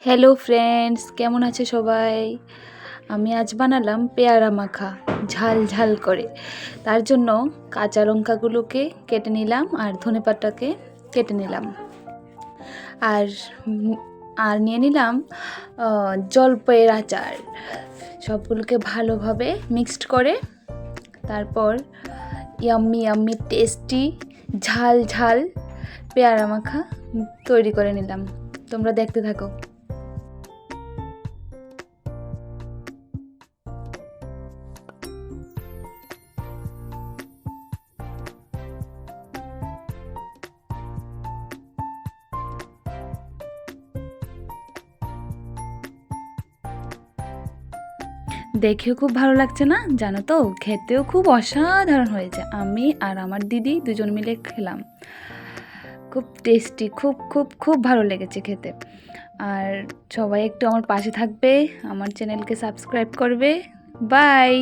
Hello friends, কেমন আছে সবাই? আমি আজ বানালাম পেয়ারা মাখা ঝাল ঝাল করে। তার জন্য কাঁচা লঙ্কাগুলোকে কেটে নিলাম আর ধনেপাতাকে কেটে নিলাম আর আর নিয়ে নিলাম জলপাইয়ের আচার। সবগুলোকে ভালোভাবে মিক্সড করে তারপর ইয়াম্মি ইয়াম্মি টেস্টি ঝাল ঝাল পেয়ারা মাখা তৈরি করে নিলাম। তোমরা দেখতে থাকো। দেখেও খুব ভালো লাগছে না? জানো তো, খেতেও খুব অসাধারণ হয়েছে। আমি আর আমার দিদি দুজন মিলে খেলাম, খুব টেস্টি, খুব খুব খুব ভালো লেগেছে খেতে। আর সবাই একটু আমার পাশে থাকবে, আমার চ্যানেলকে সাবস্ক্রাইব করবে। বাই।